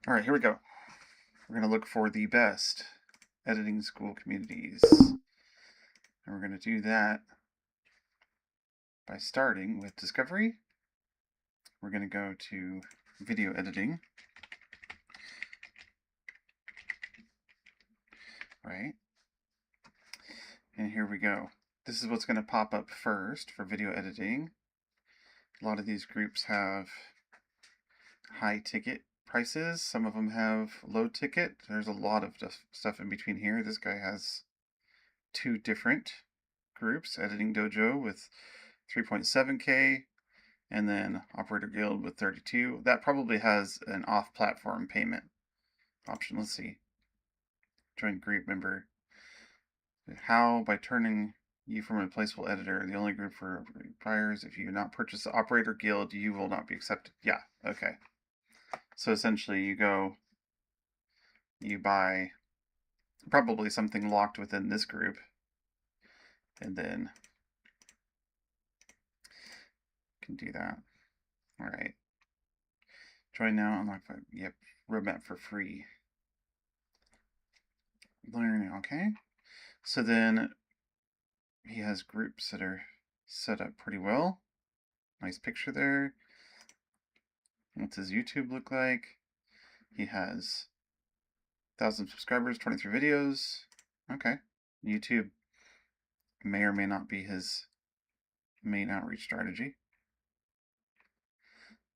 All right, here we go. We're going to look for the best editing school communities. And we're going to do that by starting with Discovery. We're going to go to video editing. Right. And here we go. This is what's going to pop up first for video editing. A lot of these groups have high ticket prices. Some of them have low ticket. There's a lot of stuff in between here. This guy has 2 different groups, Editing Dojo with 3.7K and then Operator Guild with 32. That probably has an off-platform payment option. Let's see. Join group member. How? By turning you from a replaceable editor, the only group for buyers. If you do not purchase the Operator Guild, you will not be accepted. Yeah, okay. So essentially you buy probably something locked within this group, and then you can do that. All right. Join now, unlock, yep, roadmap for free. Learning, okay. So then he has groups that are set up pretty well. Nice picture there. What's his YouTube look like? He has 1,000 subscribers, 23 videos. Okay. YouTube may or may not be his main outreach strategy.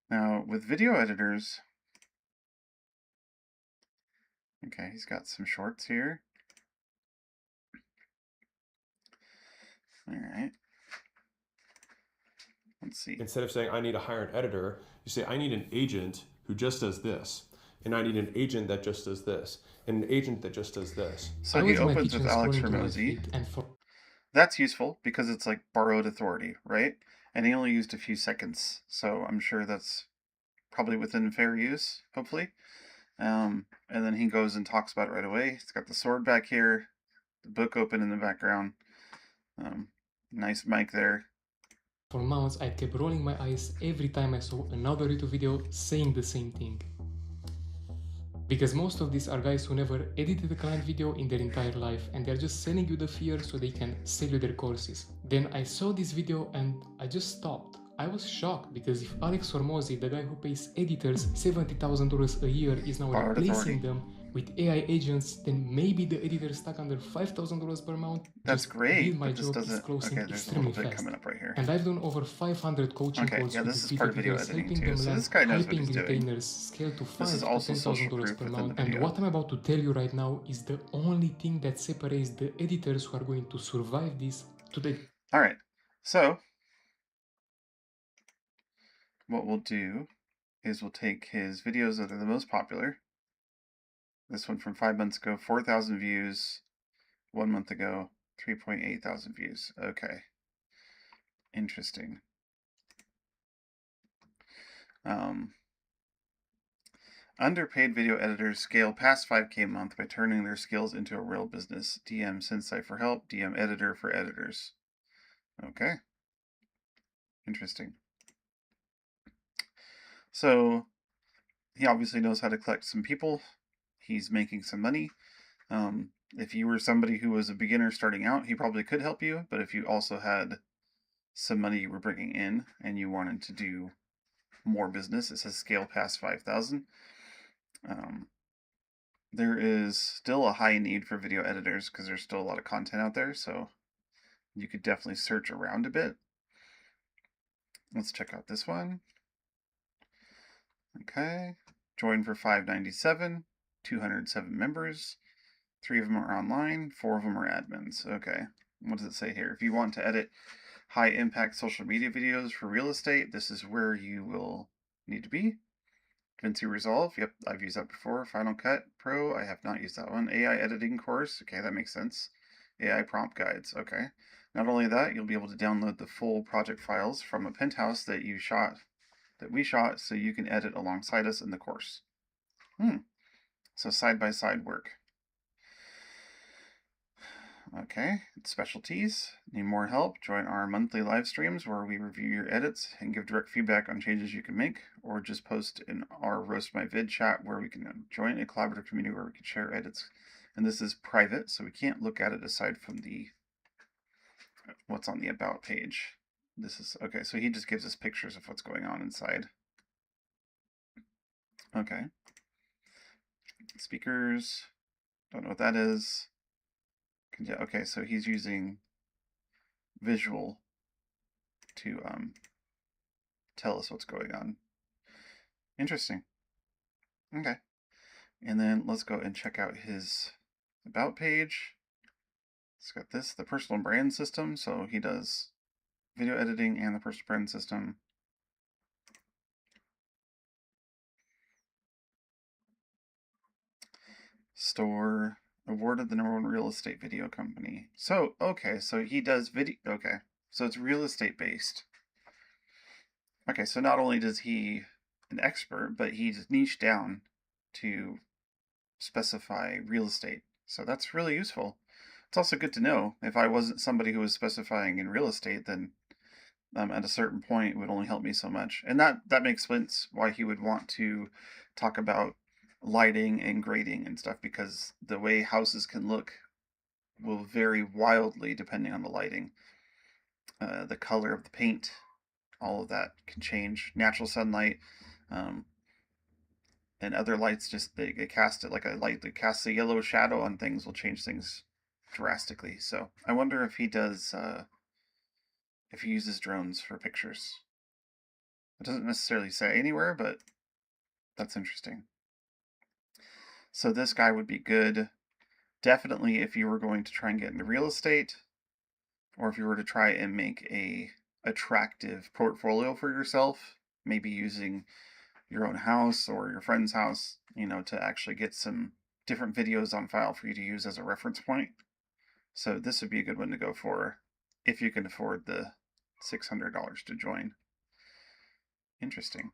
Now, with video editors, okay, he's got some shorts here. All right. Let's see. Instead of saying, I need to hire an editor, you say, I need an agent who just does this. And I need an agent that just does this. And an agent that just does this. So he opens with Alex Ramosi. That's useful because it's like borrowed authority, right? And he only used a few seconds. So I'm sure that's probably within fair use, hopefully. And then he goes and talks about it right away. He's got the sword back here, the book open in the background. Nice mic there. For months, I kept rolling my eyes every time I saw another YouTube video saying the same thing. Because most of these are guys who never edited a client video in their entire life and they're just selling you the fear so they can sell you their courses. Then I saw this video and I just stopped. I was shocked because if Alex Hormozi, the guy who pays editors $70,000 a year, is now replacing them with AI agents, then maybe the editor stuck under $5,000 per month. That's great. My job is closing extremely fast. Coming up right here. And I've done over 500 coaching calls with this is part of video editing too. So this guy knows what he's doing. Retainers scale to $5,000 to $10,000 per month. And what I'm about to tell you right now is the only thing that separates the editors who are going to survive this today. All right. So what we'll do is we'll take his videos that are the most popular. This one from 5 months ago, 4,000 views. 1 month ago, 3.8 thousand views. Okay. Interesting. Underpaid video editors scale past 5K a month by turning their skills into a real business. DM Sensei for help. DM editor for editors. Okay. Interesting. So he obviously knows how to collect some people. He's making some money. If you were somebody who was a beginner starting out, he probably could help you. But if you also had some money you were bringing in and you wanted to do more business, it says scale past 5,000. There is still a high need for video editors because there's still a lot of content out there. So you could definitely search around a bit. Let's check out this one. Okay. Join for $5.97. 207 members. 3 of them are online. 4 of them are admins. Okay. What does it say here? If you want to edit high impact social media videos for real estate, this is where you will need to be. DaVinci Resolve. Yep, I've used that before. Final Cut Pro. I have not used that one. AI editing course. Okay, that makes sense. AI prompt guides. Okay. Not only that, you'll be able to download the full project files from a penthouse that we shot, so you can edit alongside us in the course. So side-by-side work. Okay, specialties. Need more help? Join our monthly live streams where we review your edits and give direct feedback on changes you can make, or just post in our Roast My Vid chat where we can join a collaborative community where we can share edits. And this is private, so we can't look at it aside from the what's on the about page. This is okay, so he just gives us pictures of what's going on inside. Okay. Speakers. Don't know what that is. Okay, so he's using visual to tell us what's going on. Interesting. Okay. And then let's go and check out his about page. It's got this, the personal brand system. So he does video editing and the personal brand system. Store, awarded the #1 real estate video company. So, okay, so he does video. Okay, so it's real estate based. Okay, so not only does he an expert, but he's niched down to specify real estate. So that's really useful. It's also good to know. If I wasn't somebody who was specifying in real estate, then at a certain point it would only help me so much. And that makes sense why he would want to talk about lighting and grading and stuff, because the way houses can look will vary wildly depending on the lighting. The color of the paint, all of that can change. Natural sunlight, and other lights, just they cast it like a light that casts a yellow shadow on things will change things drastically. So I wonder if he does, if he uses drones for pictures. It doesn't necessarily say anywhere, but that's interesting. So this guy would be good, definitely, if you were going to try and get into real estate, or if you were to try and make a attractive portfolio for yourself, maybe using your own house or your friend's house, to actually get some different videos on file for you to use as a reference point. So this would be a good one to go for if you can afford the $600 to join. Interesting.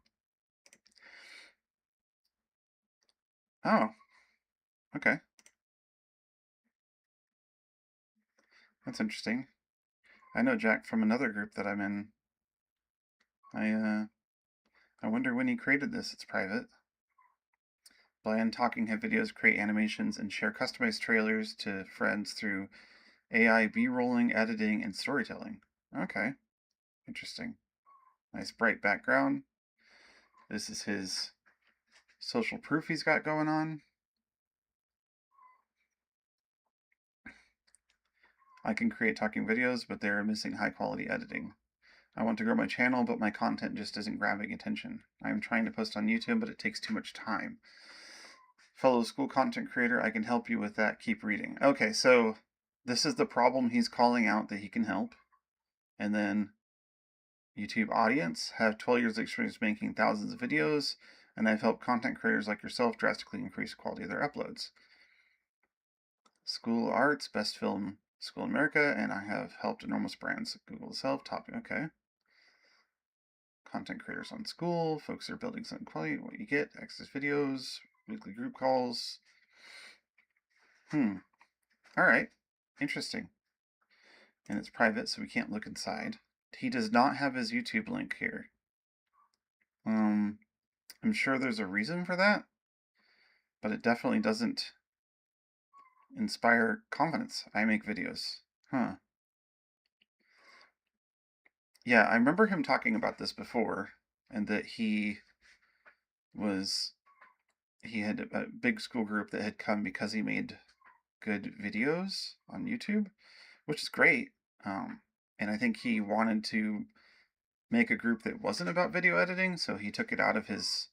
Oh, okay. That's interesting. I know Jack from another group that I'm in. I wonder when he created this. It's private. Blind Talking Head videos create animations and share customized trailers to friends through AI B-rolling, editing, and storytelling. Okay. Interesting. Nice bright background. This is his social proof he's got going on. I can create talking videos, but they're missing high quality editing. I want to grow my channel, but my content just isn't grabbing attention. I am trying to post on YouTube, but it takes too much time. Fellow Skool content creator, I can help you with that. Keep reading. Okay, so this is the problem he's calling out that he can help. And then YouTube audience, have 12 years of experience making thousands of videos, and I've helped content creators like yourself drastically increase the quality of their uploads. Skool Arts, best film school in America, and I have helped enormous brands. Google itself, topic, okay. Content creators on Skool, folks are building something quality, what you get, access videos, weekly group calls. Alright, interesting. And it's private, so we can't look inside. He does not have his YouTube link here. I'm sure there's a reason for that, but it definitely doesn't inspire confidence. I make videos. Yeah, I remember him talking about this before, and that he had a big school group that had come because he made good videos on YouTube, which is great. And I think he wanted to make a group that wasn't about video editing, so he took it out of his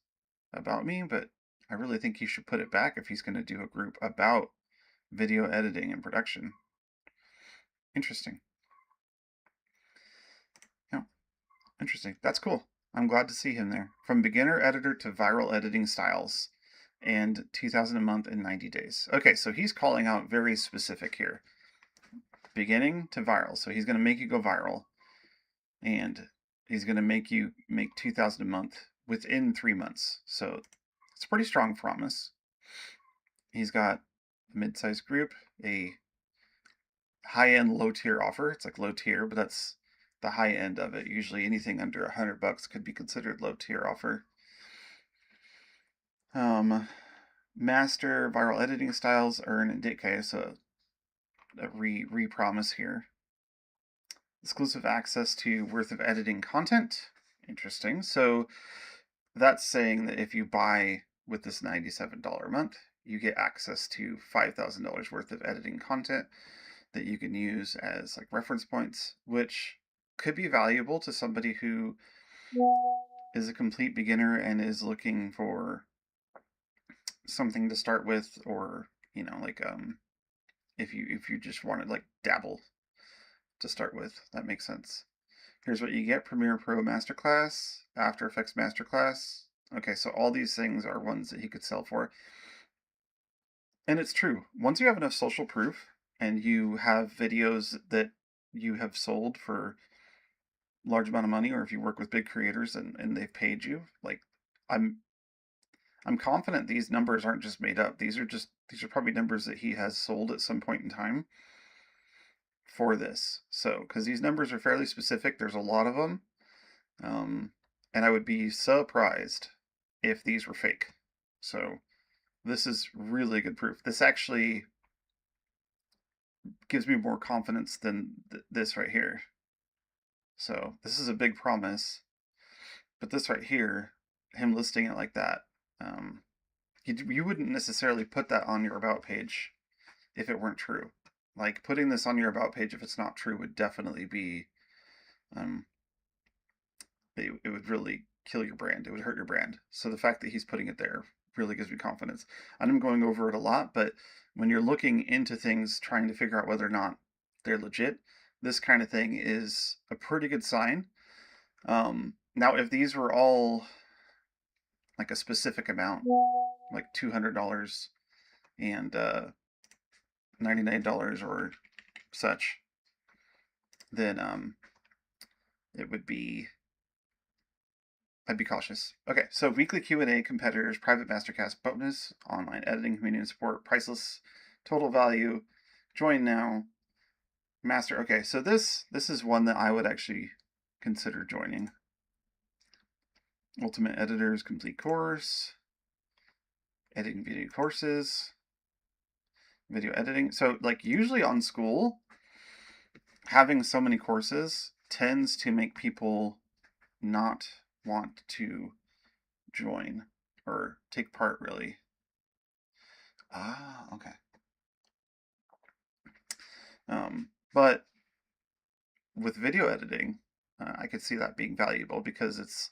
About Me, but I really think he should put it back if he's going to do a group about video editing and production. Interesting. Yeah, interesting. That's cool. I'm glad to see him there. From beginner editor to viral editing styles, and 2,000 a month in 90 days. Okay, so he's calling out very specific here. Beginning to viral. So he's going to make you go viral, and he's going to make you make 2,000 a month within 3 months. So it's a pretty strong promise. He's got a mid-sized group, a high-end, low-tier offer. It's like low tier, but that's the high end of it. Usually anything under $100 could be considered low-tier offer. Master viral editing styles earn okay, so a re-promise here. Exclusive access to worth of editing content. Interesting. So that's saying that if you buy with this $97 a month, you get access to $5,000 worth of editing content that you can use as like reference points, which could be valuable to somebody who is a complete beginner and is looking for something to start with, or like if you just want to like dabble to start with. That makes sense. Here's what you get: Premiere Pro Masterclass, After Effects Masterclass. Okay, so all these things are ones that he could sell for. And it's true. Once you have enough social proof and you have videos that you have sold for large amount of money, or if you work with big creators and they've paid you, like I'm confident these numbers aren't just made up. These are probably numbers that he has sold at some point in time for this. So, because these numbers are fairly specific, there's a lot of them. And I would be surprised if these were fake. So this is really good proof. This actually gives me more confidence than this right here. So this is a big promise. But this right here, him listing it like that, you wouldn't necessarily put that on your about page if it weren't true. Like, putting this on your about page, if it's not true, would definitely be, it would really kill your brand. It would hurt your brand. So the fact that he's putting it there really gives me confidence. I'm going over it a lot, but when you're looking into things, trying to figure out whether or not they're legit, this kind of thing is a pretty good sign. Now, if these were all like a specific amount, like $200 and $99 or such, then it would be, I'd be cautious. Okay, so weekly Q&A, competitors, private masterclass bonus, online editing, community support, priceless, total value, join now, master. Okay, so this is one that I would actually consider joining. Ultimate Editors Complete Course, editing video courses, video editing. So like usually on Skool, having so many courses tends to make people not want to join or take part, really. Ah, okay. But with video editing, I could see that being valuable because it's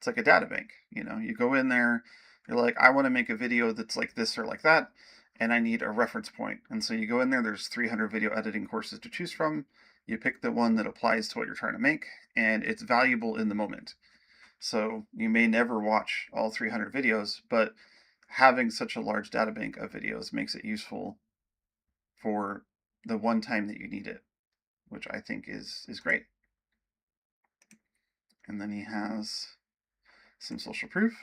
like a data bank. You go in there, you're like, I want to make a video that's like this or like that, and I need a reference point. And so you go in there, there's 300 video editing courses to choose from. You pick the one that applies to what you're trying to make, and it's valuable in the moment. So you may never watch all 300 videos, but having such a large data bank of videos makes it useful for the one time that you need it, which I think is great. And then he has some social proof,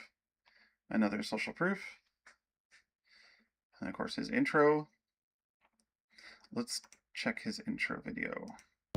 another social proof, and of course his intro. Let's check his intro video.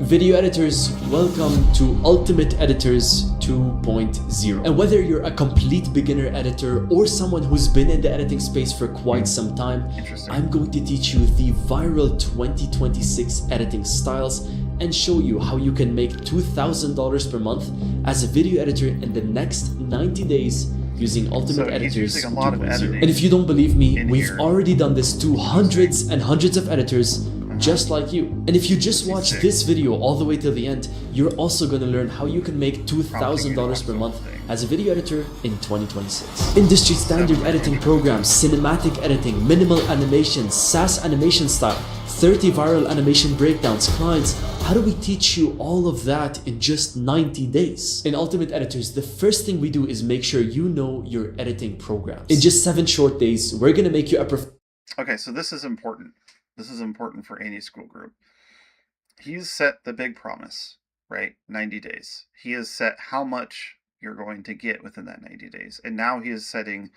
Video editors, welcome to Ultimate Editors 2.0. And whether you're a complete beginner editor or someone who's been in the editing space for quite some time, I'm going to teach you the viral 2026 editing styles and show you how you can make $2,000 per month as a video editor in the next 90 days using Ultimate Editors 2.0. And if you don't believe me, we've already done this to hundreds and hundreds of editors just like you. And if you just watch this video all the way till the end, you're also going to learn how you can make $2,000 per month as a video editor in 2026. Industry standard editing programs, cinematic editing, minimal animation, SaaS animation style, 30 viral animation breakdowns, clients. How do we teach you all of that in just 90 days? In Ultimate Editors, the first thing we do is make sure you know your editing programs. In just 7 short days, we're going to make you a Okay, so this is important. This is important for any Skool group. He's set the big promise, right? 90 days. He has set how much you're going to get within that 90 days. And now he is setting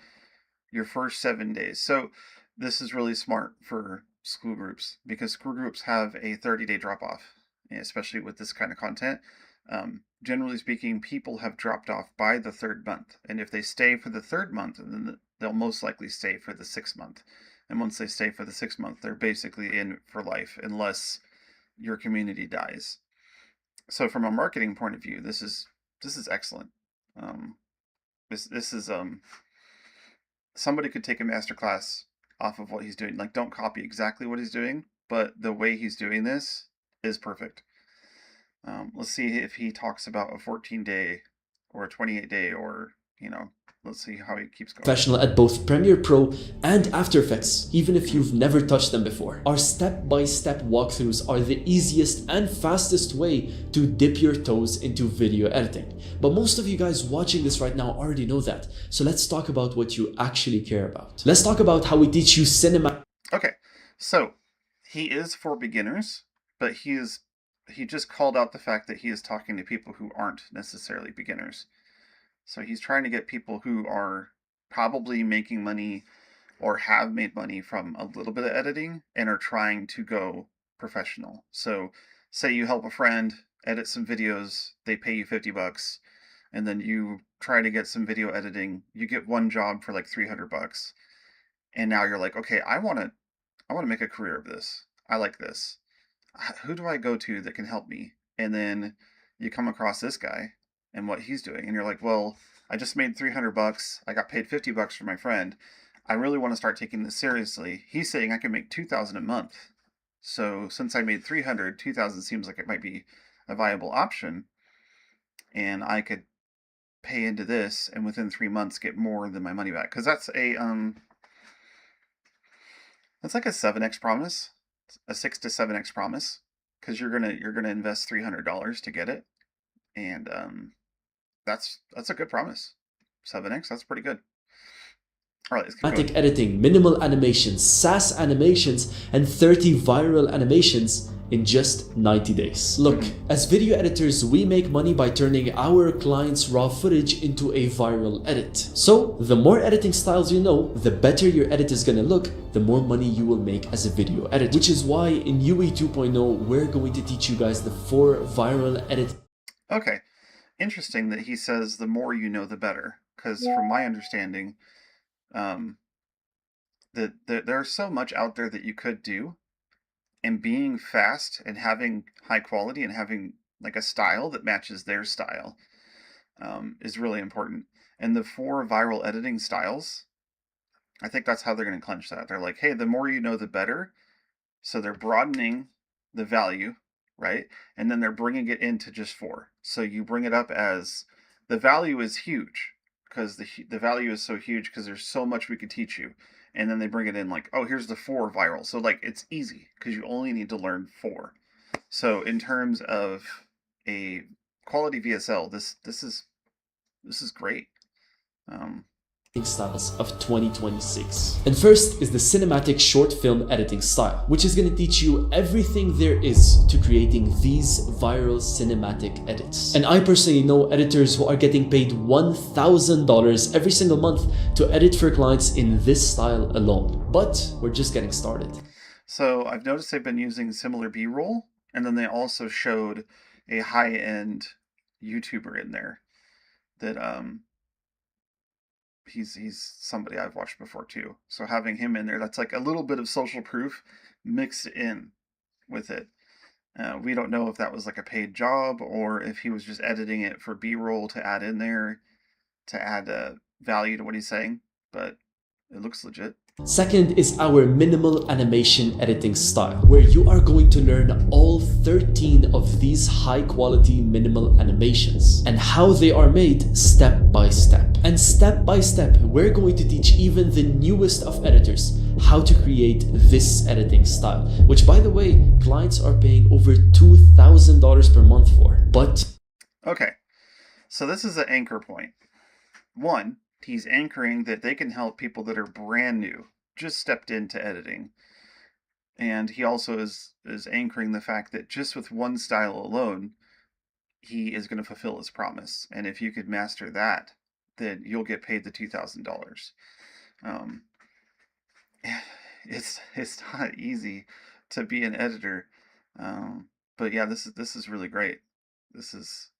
your first 7 days. So this is really smart for Skool groups, because Skool groups have a 30-day drop-off, especially with this kind of content. Generally speaking, people have dropped off by the 3rd month, and if they stay for the 3rd month, then they'll most likely stay for the 6th month. And once they stay for the 6th month, they're basically in for life, unless your community dies. So from a marketing point of view, this is excellent. This is somebody could take a masterclass off of what he's doing. Like, don't copy exactly what he's doing, but the way he's doing this is perfect. Let's see if he talks about a 14-day or a 28-day, or, you know, let's see how he keeps going. Professional at both Premiere Pro and After Effects, even if you've never touched them before. Our step-by-step walkthroughs are the easiest and fastest way to dip your toes into video editing. But most of you guys watching this right now already know that. So let's talk about what you actually care about. Let's talk about how we teach you cinema. Okay, so he is for beginners, but he just called out the fact that he is talking to people who aren't necessarily beginners. So he's trying to get people who are probably making money or have made money from a little bit of editing and are trying to go professional. So say you help a friend edit some videos, they pay you $50, and then you try to get some video editing, you get one job for like $300, and now you're like, okay, I want to make a career of this. I like this. Who do I go to that can help me? And then you come across this guy and what he's doing, and you're like, well, I just made $300. I got paid $50 for my friend. I really want to start taking this seriously. He's saying I can make $2,000 a month. So since I made $300, $2,000 seems like it might be a viable option, and I could pay into this and within 3 months get more than my money back. Because that's like a 7x promise, a 6 to 7x promise, because you're gonna invest $300 to get it, and that's a good promise. 7x, that's pretty good. All right, let's keep going. Editing, minimal animations, SaaS animations, and 30 viral animations in just 90 days. Look, as video editors, we make money by turning our clients' raw footage into a viral edit. So the more editing styles you know, the better your edit is gonna look, the more money you will make as a video editor. Which is why in UE 2.0, we're going to teach you guys the 4 viral edit. Okay, interesting that he says the more you know, the better. Because from my understanding, that there's so much out there that you could do, and being fast and having high quality and having like a style that matches their style is really important. And the 4 viral editing styles, I think that's how they're going to clinch that. They're like, hey, the more you know, the better. So they're broadening the value, right? And then they're bringing it into just 4. So you bring it up as the value is huge, because the value is so huge because there's so much we could teach you. And then they bring it in like, oh, here's the 4 viral. So like it's easy because you only need to learn 4. So in terms of a quality VSL, this is great. Styles of 2026. And first is the cinematic short film editing style, which is going to teach you everything there is to creating these viral cinematic edits. And I personally know editors who are getting paid $1,000 every single month to edit for clients in this style alone. But we're just getting started. So I've noticed they've been using similar B-roll, and then they also showed a high-end YouTuber in there that he's somebody I've watched before too. So having him in there, that's like a little bit of social proof mixed in with it. We don't know if that was like a paid job or if he was just editing it for B-roll to add in there, to add value to what he's saying, but it looks legit. Second is our minimal animation editing style, where you are going to learn all 13 of these high quality minimal animations and how they are made step by step. And step by step, we're going to teach even the newest of editors how to create this editing style, which by the way, clients are paying over $2,000 per month for. But okay, so this is an anchor point. 1, he's anchoring that they can help people that are brand new, just stepped into editing. And he also is anchoring the fact that just with one style alone, he is going to fulfill his promise. And if you could master that, then you'll get paid the $2,000. it's not easy to be an editor. But yeah, this is really great. This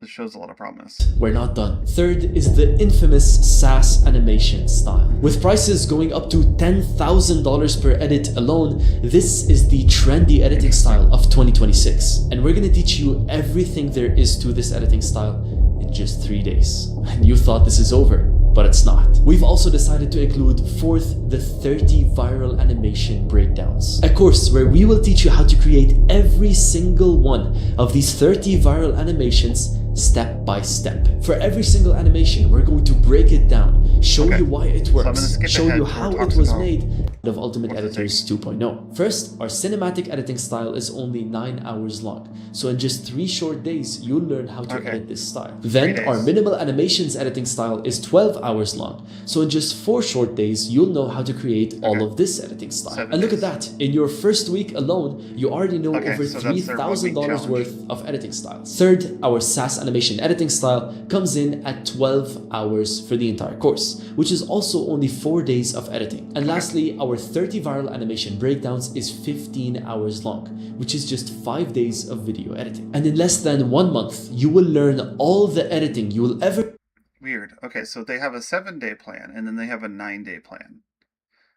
shows a lot of promise. We're not done. Third is the infamous SaaS animation style. With prices going up to $10,000 per edit alone, this is the trendy editing style of 2026. And we're gonna teach you everything there is to this editing style in just 3 days. And you thought this is over, but it's not. We've also decided to include fourth, the 30 viral animation breakdowns. A course where we will teach you how to create every single one of these 30 viral animations step by step. For every single animation, we're going to break it down, show you why it works, show you how it was made of Ultimate Editors 2.0. First, our cinematic editing style is only 9 hours long. So in just 3 short days, you'll learn how to edit this style. Then our minimal animations editing style is 12 hours long. So in just 4 short days, you'll know how to create all of this editing style. And look at that. In your first week alone, you already know over $3,000 worth of editing styles. Third, our SaaS animation editing style comes in at 12 hours for the entire course, which is also only 4 days of editing. And lastly, our 30 viral animation breakdowns is 15 hours long, which is just 5 days of video editing. And in less than 1 month, you will learn all the editing you will ever... Weird. Okay, so they have a 7-day plan, and then they have a 9-day plan.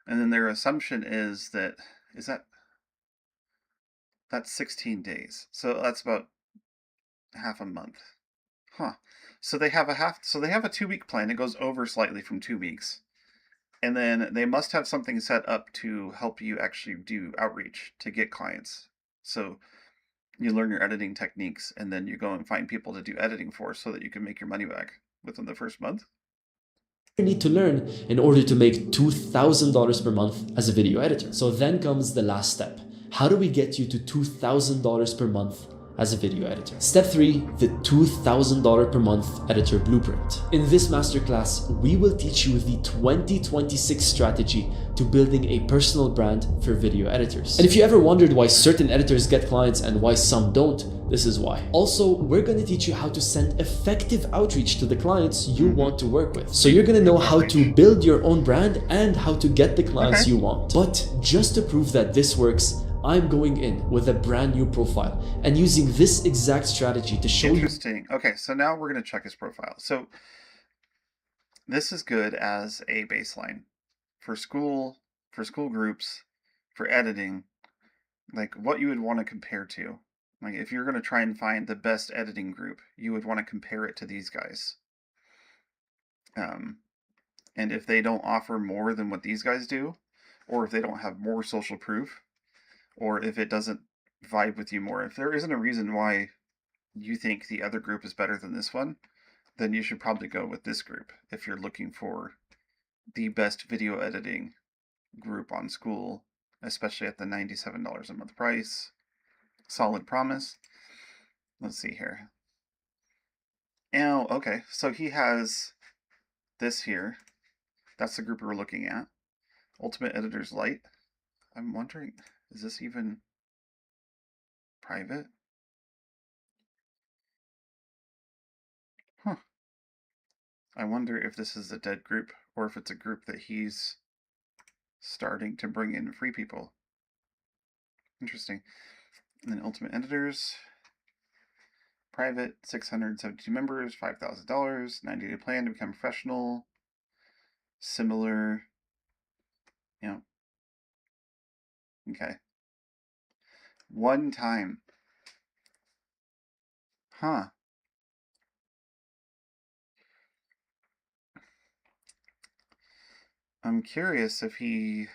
And then their assumption is that, that's 16 days. So that's about half a month. Huh. So they have a 2-week plan. It goes over slightly from 2 weeks. And then they must have something set up to help you actually do outreach to get clients. So you learn your editing techniques, and then you go and find people to do editing for so that you can make your money back within the first month. You need to learn in order to make $2,000 per month as a video editor. So then comes the last step. How do we get you to $2,000 per month as a video editor? Step 3, the $2,000 per month editor blueprint. In this masterclass, we will teach you the 2026 strategy to building a personal brand for video editors. And if you ever wondered why certain editors get clients and why some don't, this is why. Also, we're going to teach you how to send effective outreach to the clients you want to work with. So you're going to know how to build your own brand and how to get the clients you want. But just to prove that this works, I'm going in with a brand new profile and using this exact strategy to show you. Interesting. Okay, so now we're going to check his profile. So this is good as a baseline for school groups, for editing, like what you would want to compare to. Like if you're going to try and find the best editing group, you would want to compare it to these guys. And if they don't offer more than what these guys do, or if they don't have more social proof, or if it doesn't vibe with you more, if there isn't a reason why you think the other group is better than this one, then you should probably go with this group if you're looking for the best video editing group on Skool, especially at the $97 a month price. Solid promise. Let's see here. Oh, okay. So he has this here. That's the group we're looking at. Ultimate Editors Lite. I'm wondering, is this even private? Huh. I wonder if this is a dead group or if it's a group that he's starting to bring in free people. Interesting. And then Ultimate Editors. Private, 672 members, $5,000, 90-day plan to become professional. Similar. Yeah. Okay. One time. Huh. I'm curious if he...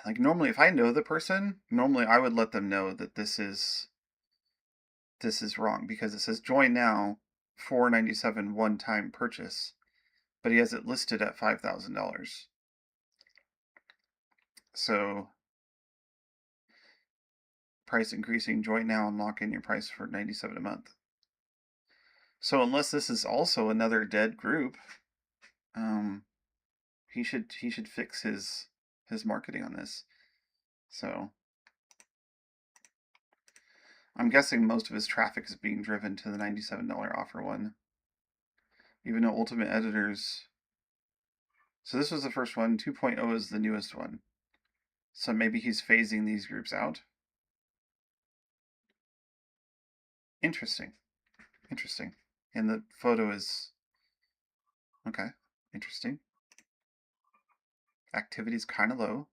Like normally if I know the person, normally I would let them know that this is wrong, because it says join now, $497 one-time purchase, but he has it listed at $5,000. So price increasing, join now and lock in your price for $97 a month. So unless this is also another dead group, he should fix his marketing on this. So I'm guessing most of his traffic is being driven to the $97 offer one. Even though Ultimate Editors So this was the first one. 2.0 is the newest one. So maybe he's phasing these groups out. Interesting. Interesting. And the photo is... Okay. Interesting. Activity is kind of low.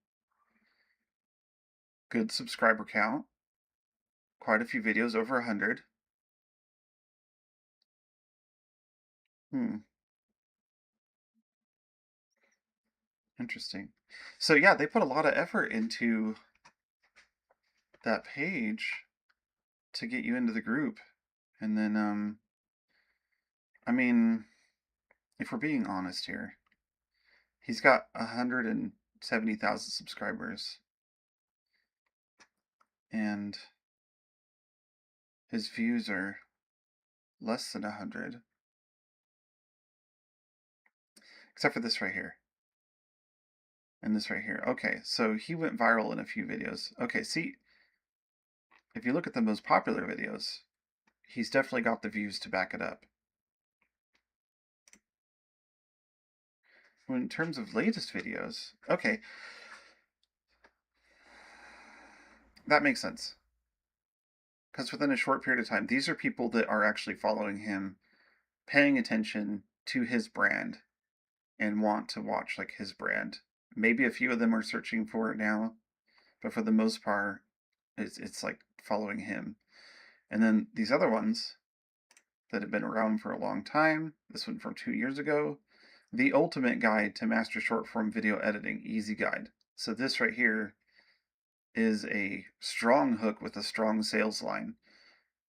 Good subscriber count. Quite a few videos, over 100. Interesting. So yeah, they put a lot of effort into that page to get you into the group. And then, I mean, if we're being honest here, he's got 170,000 subscribers. And his views are less than 100. Except for this right here. And this right here. Okay, so he went viral in a few videos. Okay, see, if you look at the most popular videos, he's definitely got the views to back it up. In terms of latest videos, okay, that makes sense. Because within a short period of time, these are people that are actually following him, paying attention to his brand, and want to watch like his brand. Maybe a few of them are searching for it now, but for the most part, it's like following him. And then these other ones that have been around for a long time, this one from 2 years ago, The Ultimate Guide to Master Short Form Video Editing, Easy Guide. So this right here is a strong hook with a strong sales line.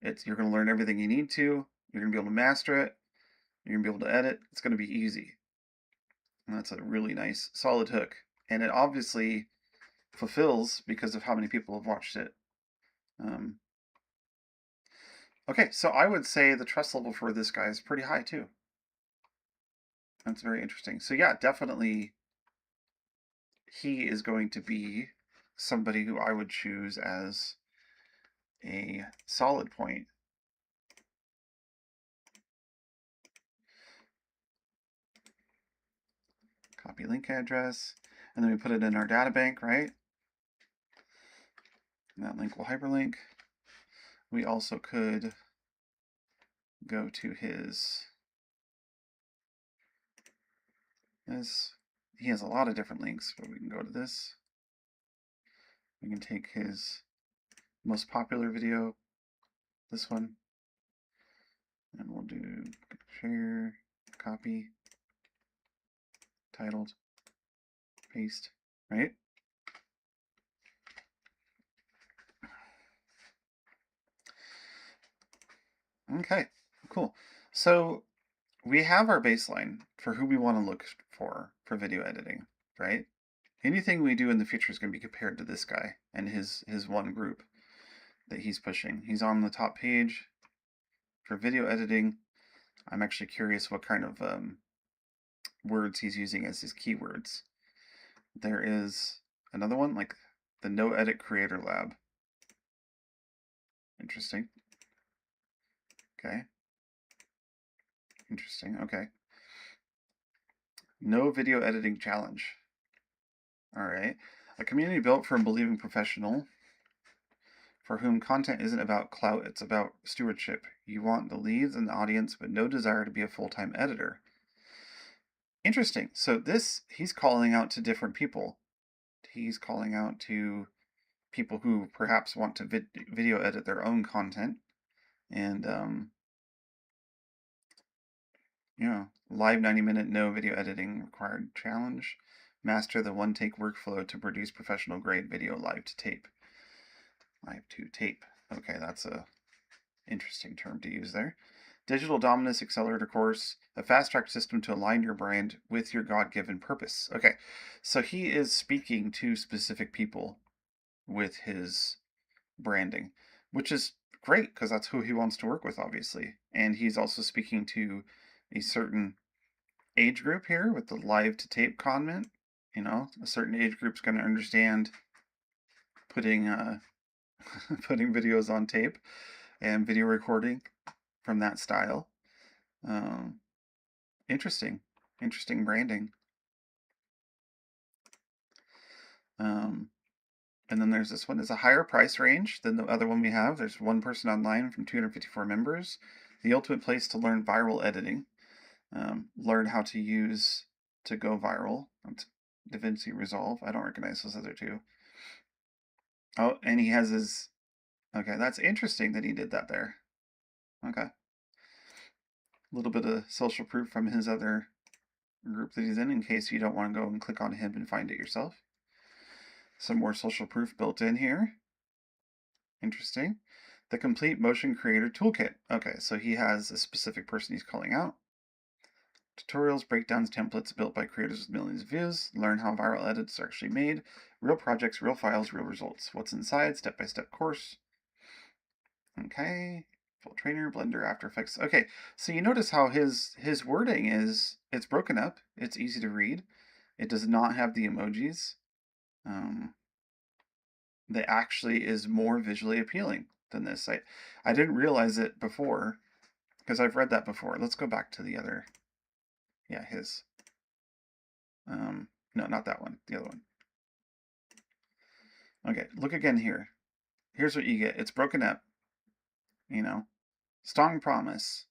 You're going to learn everything you need to. You're going to be able to master it. You're going to be able to edit. It's going to be easy. And that's a really nice, solid hook. And it obviously fulfills because of how many people have watched it. Okay, so I would say the trust level for this guy is pretty high too. That's very interesting. So yeah, definitely he is going to be somebody who I would choose as a solid point. Copy link address, and then we put it in our data bank, right? And that link will hyperlink. We also could go to his, he has a lot of different links, but we can go to this. We can take his most popular video, this one, and we'll do share, copy, titled, paste, right? Okay, cool. So we have our baseline for who we want to look for video editing, right? Anything we do in the future is going to be compared to this guy and his one group that he's pushing. He's on the top page for video editing. I'm actually curious what kind of words he's using as his keywords. There is another one, like the No Edit Creator Lab. Interesting. Okay. Interesting. Okay. No Video Editing Challenge. All right. A community built for a believing professional for whom content isn't about clout, it's about stewardship. You want the leads and the audience, but no desire to be a full-time editor. Interesting. So this, he's calling out to different people. He's calling out to people who perhaps want to video edit their own content. And, you know, live 90-minute no video editing required challenge. Master the one-take workflow to produce professional grade video live to tape. Live to tape. Okay, that's a interesting term to use there. Digital Dominance Accelerator course, a fast-track system to align your brand with your God-given purpose. Okay, so he is speaking to specific people with his branding, which is great because that's who he wants to work with, obviously. And he's also speaking to a certain age group here with the live to tape comment. You know, a certain age group's going to understand putting putting videos on tape and video recording from that style. Interesting branding. And then there's this one. It's a higher price range than the other one we have. There's one person online from 254 members. The ultimate place to learn viral editing. Learn how to use to go viral. DaVinci Resolve. I don't recognize those other two. Oh, and he has his... Okay, that's interesting that he did that there. Okay. A little bit of social proof from his other group that he's in case you don't want to go and click on him and find it yourself. Some more social proof built in here. Interesting. The Complete Motion Creator Toolkit. Okay, so he has a specific person he's calling out. Tutorials, breakdowns, templates built by creators with millions of views. Learn how viral edits are actually made. Real projects, real files, real results. What's inside? Step-by-step course. Okay. Full trainer, Blender, After Effects. Okay, so you notice how his wording is, it's broken up. It's easy to read. It does not have the emojis. That actually is more visually appealing than this. I didn't realize it before because I've read that before. Let's go back to the other. Yeah, his. No, not that one. The other one. Okay, look again here. Here's what you get. It's broken up. You know, strong promise,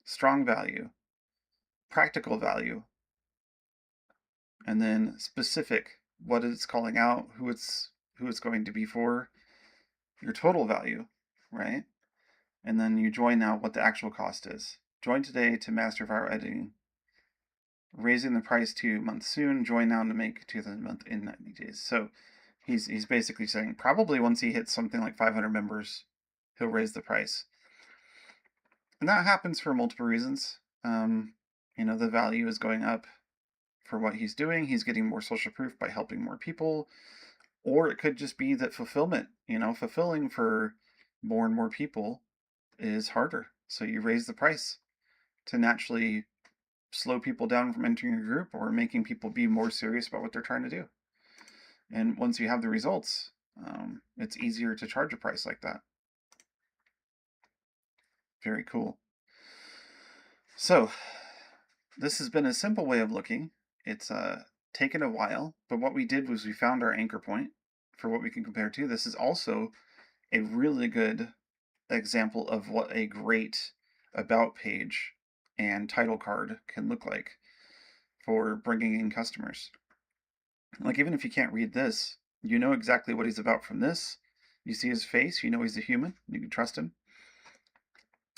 strong value, practical value, and then specific, what it's calling out, who it's going to be for, your total value, right? And then you join now what the actual cost is. Join today to master viral editing. Raising the price 2 months soon. Join now to make 2,000 a month in 90 days. So he's basically saying probably once he hits something like 500 members, he'll raise the price. And that happens for multiple reasons. You know, the value is going up for what he's doing. He's getting more social proof by helping more people. Or it could just be that fulfillment, you know, fulfilling for more and more people is harder. So you raise the price to naturally slow people down from entering your group or making people be more serious about what they're trying to do. And once you have the results, it's easier to charge a price like that. Very cool. So this has been a simple way of looking. It's taken a while, but what we did was we found our anchor point for what we can compare to. This is also a really good example of what a great about page and title card can look like for bringing in customers. Like, even if you can't read this, you know exactly what he's about from this. You see his face, you know he's a human, you can trust him.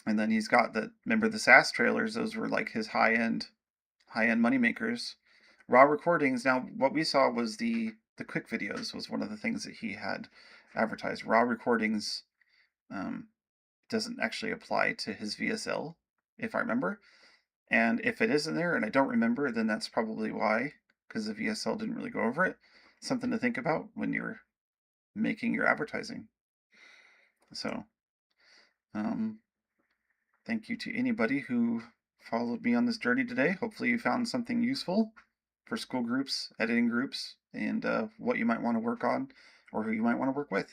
And then he's got remember the SaaS trailers, those were like his high-end money makers. Raw recordings, now what we saw was the quick videos was one of the things that he had advertised. Raw recordings doesn't actually apply to his VSL, if I remember. And if it is in there and I don't remember, then that's probably why, because the VSL didn't really go over it. Something to think about when you're making your advertising. So, thank you to anybody who followed me on this journey today. Hopefully you found something useful for Skool groups, editing groups, and what you might want to work on or who you might want to work with.